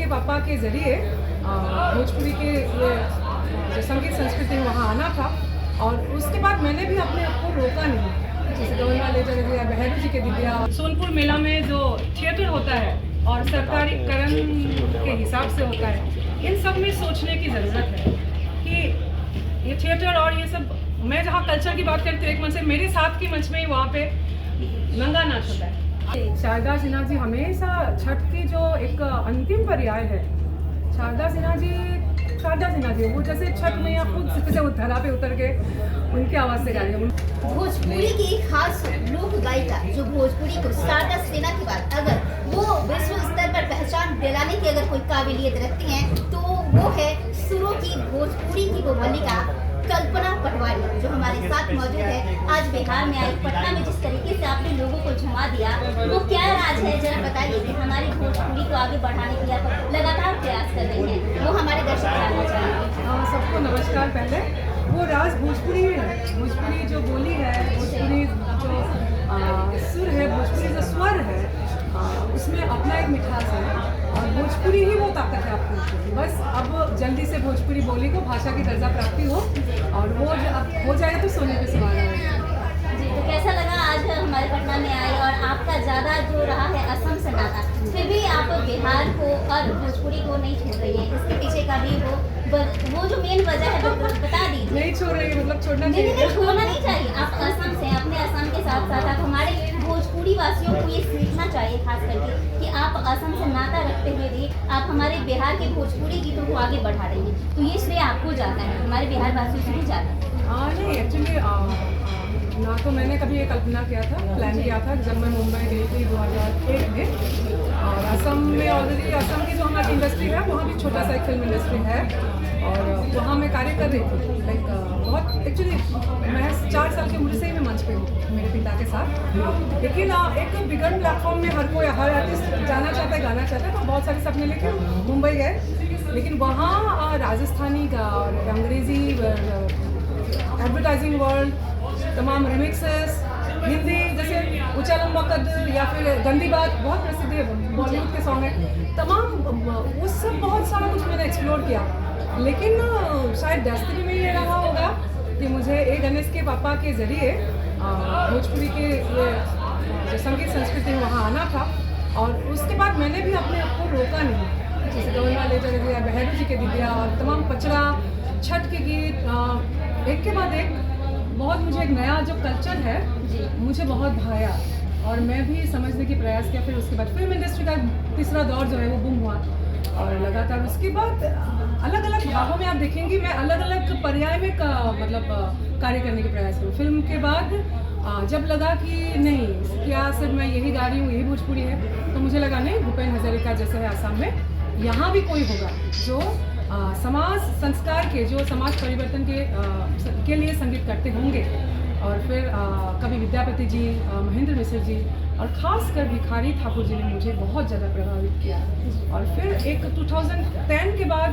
पापा के ज़रिए भोजपुरी के ये जो संगीत संस्कृति है वहाँ आना था, और उसके बाद मैंने भी अपने आप को रोका नहीं। जैसे गौरवा ले दिया, बहरू जी के दिव्या, सोनपुर मेला में जो थिएटर होता है और सरकारी करण के हिसाब से होता है, इन सब में सोचने की ज़रूरत है कि ये थिएटर और ये सब, मैं जहाँ कल्चर की बात करती हूँ एक मंच से, मेरे साथ की मंच में ही वहाँ पे नंगा नाच होता है। शारदा सिन्हा जी हमेशा छठ की जो एक अंतिम पर्याय है, शारदा सिन्हा जी वो जैसे छठ मैया खुद से धरा पे उतर के उनकी आवाज़ से गा रही है। भोजपुरी की खास लोक गायिका जो भोजपुरी को शारदा सिन्हा के बाद अगर वो विश्व स्तर पर पहचान दिलाने की अगर कोई काबिलियत रखती हैं तो वो है सुरों की भोजपुरी की वो मल्लिका कल्पना पटवारी, जो हमारे साथ मौजूद है। आज बिहार में आई, पटना में जिस तरीके से आपने लोगों को झुमा दिया, वो क्या राज है, जरा बताइए कि हमारी भोजपुरी को आगे बढ़ाने के लिए आप लगातार प्रयास कर रही हैं, वो हमारे दर्शक जानना चाहेंगे। सबको नमस्कार। पहले वो राज भोजपुरी है, भोजपुरी जो बोली है, भोजपुरी जो सुर है, भोजपुरी जो स्वर है, उसमें अपना एक मिठास है, और भोजपुरी ही वो ताकत है आपको। बस अब जल्दी से भोजपुरी बोली को भाषा की दर्जा प्राप्ति हो, और वो अब हो जाएगा तो सोने पे सुहागा है। जी, तो कैसा लगा आज हमारे पटना में आए, और आपका ज़्यादा जो रहा है असम से नाता, फिर भी आप बिहार को और भोजपुरी को नहीं छोड़ रही है, इसके पीछे का भी वो जो मेन वजह है बता दीजिए। नहीं छोड़ रही, मतलब छोड़ना नहीं, छोड़ना नहीं चाहिए। आप असम से, अपने असम के साथ साथ आप हमारे भोजपुरी वासियों को ये सीखना चाहिए खास करके कि आप असम से नाता रखते हुए भी आप हमारे बिहार के भोजपुरी गीतों को आगे बढ़ा रही हैं, तो ये श्रेय आपको जाता है, हमारे बिहार वासियों से भी जाता है। नहीं, एक्चुअली ना तो मैंने कभी ये कल्पना किया था, प्लान किया था जब मैं मुंबई गई थी 2001 में, और असम में ऑलरेडी असम की जो हमारी इंडस्ट्री है वहाँ भी छोटा सा एक फिल्म इंडस्ट्री है, और वहाँ मैं कार्य कर रही थी। लाइक बहुत एक्चुअली मैं 4 साल की उम्र से ही मैं मंच पे हूँ मेरे पिता के साथ, लेकिन एक बिगर प्लेटफॉर्म में हर आर्टिस्ट जाना चाहता है, गाना चाहता है, तो बहुत सारे सपने लेके मुंबई गए, लेकिन वहाँ राजस्थानी का और अंग्रेज़ी एडवर्टाइजिंग वर्ल्ड, तमाम रिमिक्सेस, हिंदी जैसे ऊंचा लंबा कद या फिर गंदी बात बहुत प्रसिद्ध है, बॉलीवुड के सॉन्ग है, तमाम उस सब बहुत सारा कुछ मैंने एक्सप्लोर किया, लेकिन शायद डेस्टिनी में ये रहा होगा कि मुझे ए गणेश के पापा के ज़रिए भोजपुरी के ये जो संगीत संस्कृति है वहाँ आना था, और उसके बाद मैंने भी अपने आप को रोका नहीं। जैसे गौरवा ले दिया, बहरू जी के दिव्या, और तमाम पचड़ा, छठ के गीत, एक के बाद एक बहुत मुझे एक नया जो कल्चर है मुझे बहुत भाया, और मैं भी समझने की प्रयास किया। फिर उसके बाद फिल्म इंडस्ट्री का तीसरा दौर जो है वो बूम हुआ, और लगातार उसके बाद अलग अलग भागों में आप देखेंगी मैं अलग अलग पर्याय में मतलब कार्य करने के प्रयास करूँ। फिल्म के बाद जब लगा कि नहीं, क्या सिर्फ मैं यही गा रही हूँ, यही भोजपुरी है, तो मुझे लगा नहीं, भूपेन हजारिका जैसे है आसाम में, यहाँ भी कोई होगा जो समाज संस्कार के, जो समाज परिवर्तन के लिए संगीत करते होंगे। और फिर कवि विद्यापति जी, महेंद्र मिश्र जी, और ख़ासकर भिखारी ठाकुर जी ने मुझे बहुत ज़्यादा प्रभावित किया। और फिर एक 2010 के बाद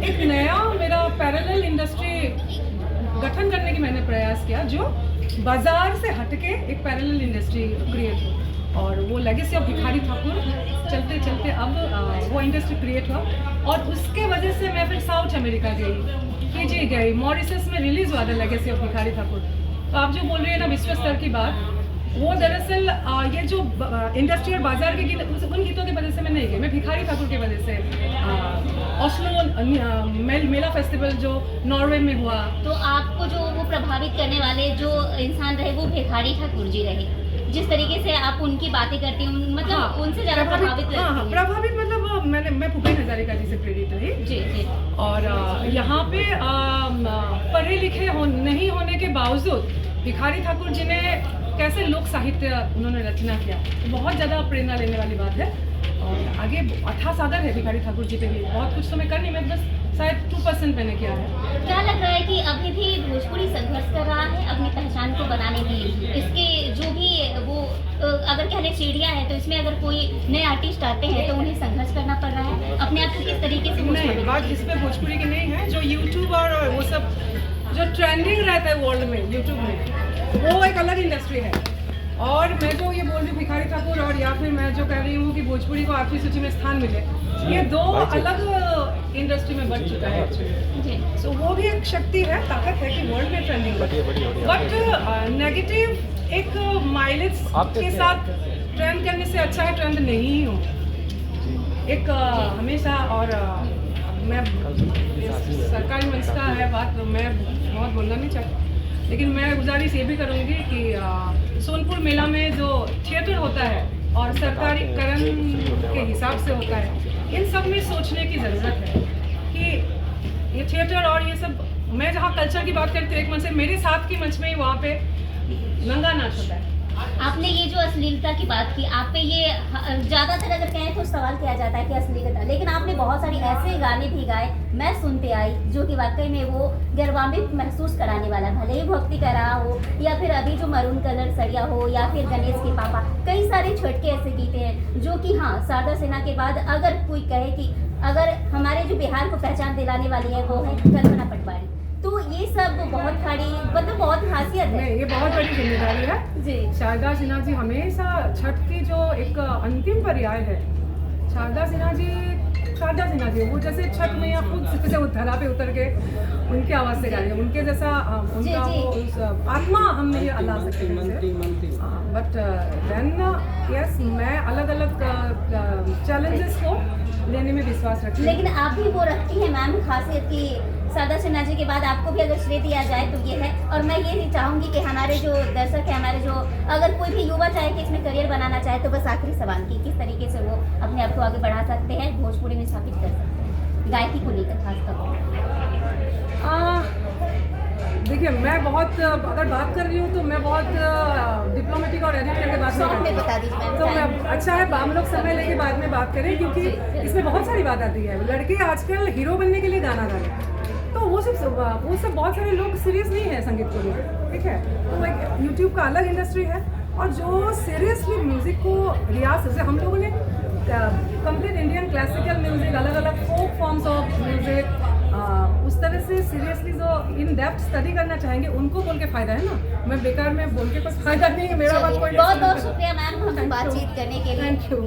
एक नया मेरा पैरेलल इंडस्ट्री गठन करने की मैंने प्रयास किया, जो बाज़ार से हटके एक पैरेलल इंडस्ट्री क्रिएट हो, और वो लेगेसी ऑफ भिखारी ठाकुर चलते चलते अब वो इंडस्ट्री क्रिएट हुआ। और उसके वजह से मैं फिर साउथ अमेरिका गई, फिजी गई, मॉरिशस में रिलीज़ हुआ था लेगेसी ऑफ भिखारी ठाकुर। तो आप जो बोल रहे हैं ना विश्व स्तर की बात, वो दरअसल ये जो इंडस्ट्री और बाजार के गीत, उन गीतों की वजह से मैं नहीं गई, मैं भिखारी ठाकुर की वजह से ऑस्लो मेला फेस्टिवल जो नॉर्वे में हुआ। तो आपको जो वो प्रभावित करने वाले जो इंसान रहे वो भिखारी ठाकुर जी रहे, जिस तरीके से आप उनकी बातें करती हैं, मतलब हाँ, उनसे ज़्यादा प्रभावित प्रभावित मतलब मैं भूपेन हजारिका जी से प्रेरित रही जी। और यहाँ पे पढ़े लिखे नहीं होने के बावजूद भिखारी ठाकुर जी ने कैसे लोक साहित्य उन्होंने रचना किया, बहुत ज़्यादा प्रेरणा लेने वाली बात है। और आगे अथाह सागर है भिखारी ठाकुर जी पे भी, बहुत कुछ तो मैं कर नहीं, मैं बस शायद 2% मैंने किया है। क्या लग रहा है कि अभी भी भोजपुरी संघर्ष कर रहा है अपनी पहचान को बनाने के लिए? इसके जो भी वो अगर कहने सीढ़ियाँ हैं, तो इसमें अगर कोई नए आर्टिस्ट आते हैं तो उन्हें संघर्ष करना पड़ रहा है अपने आप को किस तरीके से? नहीं, बात इस पर भोजपुरी की नहीं है, जो यूट्यूब और वो सब जो ट्रेंडिंग रहता है वर्ल्ड में यूट्यूब में, वो एक अलग इंडस्ट्री है, और मैं जो ये बोल रही हूँ भिखारी ठाकुर और या फिर मैं जो कह रही हूँ कि भोजपुरी को आखिरी सूची में स्थान मिले, ये दो अलग इंडस्ट्री में बढ़ चुका है एक्चुअली। सो वो भी एक शक्ति है, ताकत है कि वर्ल्ड में ट्रेंडिंग है। बट नेगेटिव एक माइलेज के साथ ट्रेंड करने से अच्छा है ट्रेंड नहीं ही हो। एक हमेशा और मैं सरकारी मंच का है बात, तो मैं बहुत बोलना नहीं चाहती, लेकिन मैं गुजारिश ये भी करूँगी कि सोनपुर मेला में जो थिएटर होता है और सरकारी करण के हिसाब से होता है, इन सब में सोचने की ज़रूरत है कि ये थिएटर और ये सब, मैं जहाँ कल्चर की बात करती हूँ एक मंच से, मेरे साथ की मंच में ही वहाँ पे नंगा नाच होता है। आपने ये जो अश्लीलता की बात की, आप पे ये ज़्यादातर अगर कहें तो सवाल किया जाता है कि अश्लीलता, लेकिन आपने बहुत सारे ऐसे गाने भी गाए मैं सुनते आई जो कि वाकई में वो गर्वान्वित महसूस कराने वाला, भले ही भक्ति का रहा हो या फिर अभी जो मरून कलर सड़िया हो या फिर गणेश के पापा, कई सारे छटके ऐसे गीते हैं जो कि हाँ शारदा सिन्हा के बाद अगर कोई कहे कि अगर हमारे जो बिहार को पहचान दिलाने वाली है वो है कल्पना पटवारी, तो ये सब बहुत खड़ी मतलब बहुत खासियत है। ये बहुत बड़ी जिम्मेदारी है जी। शारदा सिन्हा जी हमेशा छठ की जो एक अंतिम पर्याय है, शारदा सिन्हा जी वो जैसे छठ मैया खुद से धरा पे उतर के उनकी आवाज़ से गा रही है, उनके जैसा उनका जी। वो उस आत्मा हम नहीं ला सकते। बट देन यस, मैं अलग अलग चैलेंजेस को लेने में विश्वास रखती हूँ। लेकिन आप भी वो रखती हैं मैम खासियत की शारदा सिन्हा जी के बाद आपको भी अगर श्रेय दिया जाए तो ये है, और मैं ये चाहूँगी कि हमारे जो दर्शक है, हमारे जो अगर कोई भी युवा चाहे कि इसमें करियर बनाना चाहे, तो बस आखिरी सवाल की किस तरीके से वो अपने आप को आगे बढ़ा सकते हैं, भोजपुरी में स्थापित कर सकते हैं गायकी को लेकर खासतौर। देखिए मैं बहुत अगर बात कर रही हूँ तो मैं बहुत डिप्लोमेटिक और एडिट करके बात शॉर्ट में नहीं बता दीजिए मैम। तो मैं अच्छा है हम लोग समय लेके बाद में बात करें, क्योंकि इसमें बहुत सारी बात आती है। लड़के आजकल हीरो बनने के लिए गाना गा रहे हैं, तो वो सब बहुत सारे लोग सीरियस नहीं है संगीत को लेकर, ठीक है। तो एक यूट्यूब का अलग इंडस्ट्री है, और जो सीरियसली म्यूज़िक को रियाज, जैसे हम लोगों ने कंप्लीट इंडियन क्लासिकल म्यूज़िक, अलग अलग फोक फॉर्म्स ऑफ म्यूज़िक, उस तरह से सीरियसली जो इन डेप्थ स्टडी करना चाहेंगे उनको बोल के फ़ायदा है ना। मैं बेकार में बोल के कुछ फ़ायदा नहीं है, मेरा बात कोई बहुत बहुत शुक्रिया मैम हमसे बातचीत करने के लिए। Thank you.